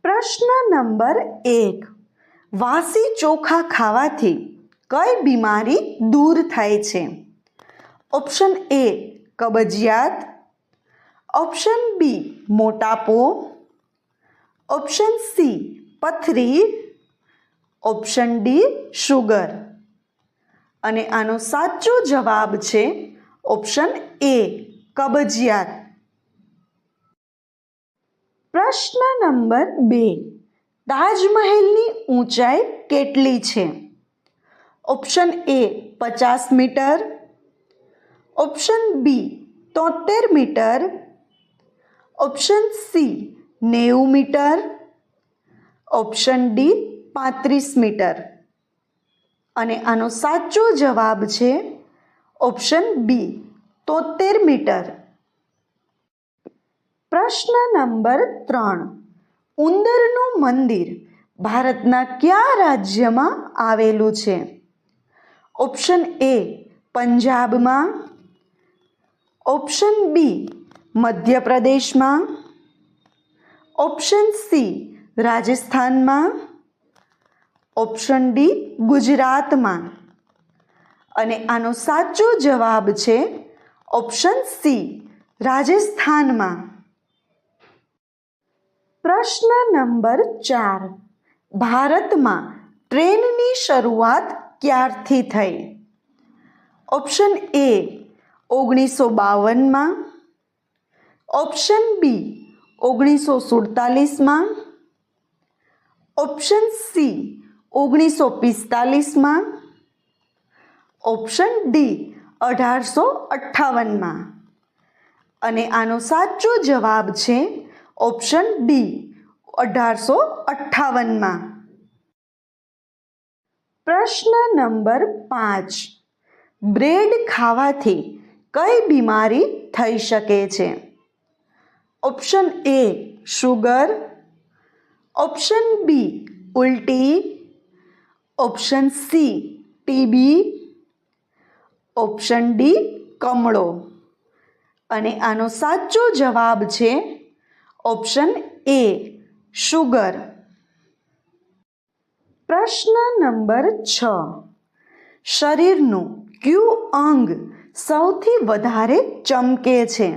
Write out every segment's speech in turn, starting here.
પ્રશ્ન નંબર 1. વાસી ચોખા ખાવાથી કઈ બીમારી દૂર થાય છે? ઓપ્શન એ કબજિયાત, ઓપ્શન બી મોટાપો, ઓપ્શન સી પથરી, ઓપ્શન ડી શુગર. અને આનો સાચો જવાબ છે ઓપ્શન એ કબજિયાત. પ્રશ્ન નંબર 2. તાજમહેલની ઊંચાઈ કેટલી છે? Option A 50 metre, option B 73 metre, option C 90 metre, option D 35 metre. અને આનો સાચો જવાબ છે ઓપ્શન બી 73 મીટર. પ્રશ્ન નંબર 3. ઉંદરનું મંદિર ભારતના કયા રાજ્યમાં આવેલું છે? ઓપ્શન એ પંજાબમાં, ઓપ્શન બી મધ્યપ્રદેશમાં, ઓપ્શન સી રાજસ્થાનમાં, ઓપ્શન ડી ગુજરાતમાં. અને આનો સાચો જવાબ છે ઓપ્શન સી રાજસ્થાનમાં. પ્રશ્ન નંબર 4. ભારતમાં ટ્રેનની શરૂઆત ક્યારથી થઈ? ઓપ્શન એ 1952માં, ઓપ્શન બી 1947માં, ઓપ્શન સી 1945માં, ઓપ્શન ડી 1858માં. અને આનો સાચો જવાબ છે ઓપ્શન ડી 1858માં. પ્રશ્ન નંબર 5. બ્રેડ ખાવાથી કઈ બીમારી થઈ શકે છે? Option A sugar, option B ઉલટી, option C TB, option D કમળો. અને આનો સાચો જવાબ છે ઓપ્શન એ શુગર. પ્રશ્ન નંબર 6. શરીરનું કયું અંગ સૌથી વધારે ચમકે છે?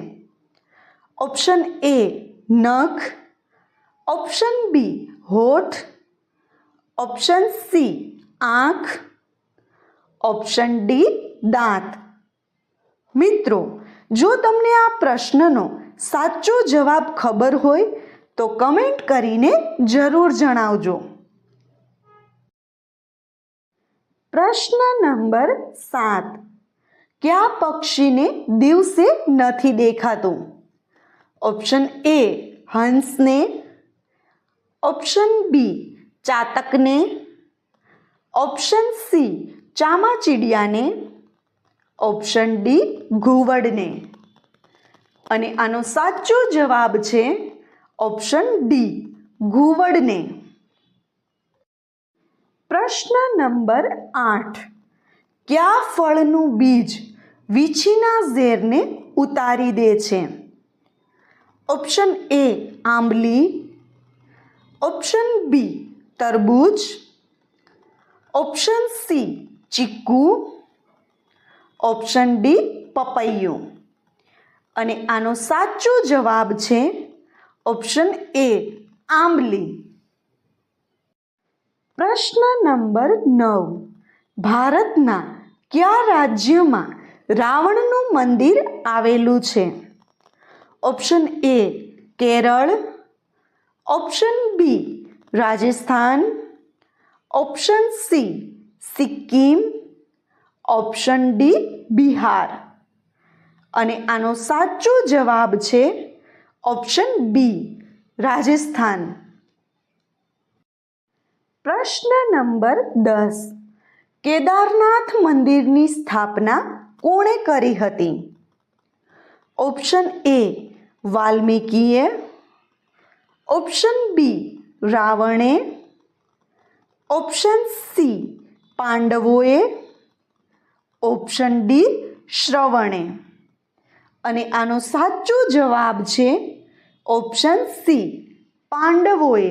ઓપ્શન એ નખ, ઓપ્શન બી હોઠ, ઓપ્શન સી આંખ, ઓપ્શન ડી દાંત. મિત્રો, જો તમને આ પ્રશ્નનો સાચો જવાબ ખબર હોય તો કમેન્ટ કરીને જરૂર જણાવજો. પ્રશ્ન નંબર 7. કયા પક્ષીને દિવસે નથી દેખાતું? ઓપ્શન એ હંસને, ઓપ્શન બી ચાતકને, ઓપ્શન સી ચામાચીડિયાને, ઓપ્શન ડી ઘુવડને. અને આનો સાચો જવાબ છે ઓપ્શન ડી ઘુવડને. પ્રશ્ન નંબર 8. કયા ફળનું બીજ વીંછીના ઝેરને ઉતારી દે છે? ઓપ્શન એ આંબલી, ઓપ્શન બી તરબૂચ, ઓપ્શન સી ચીકુ, ઓપ્શન ડી પપૈયું. અને આનો સાચો જવાબ છે ઓપ્શન એ આંબલી. પ્રશ્ન નંબર 9. ભારતના કયા રાજ્યમાં રાવણનું મંદિર આવેલું છે? Option A Kerala, option B Rajasthan, option C Sikkim, option D Bihar. અને આનો સાચો જવાબ છે ઓપ્શન બી રાજસ્થાન. પ્રશ્ન નંબર 10. કેદારનાથ મંદિરની સ્થાપના કોણે કરી હતી? ઓપ્શન એ વાલ્મીકીએ, ઓપ્શન બી રાવણે, ઓપ્શન સી પાંડવોએ, ઓપ્શન ડી શ્રવણે. અને આનો સાચો જવાબ છે ઓપ્શન સી પાંડવોએ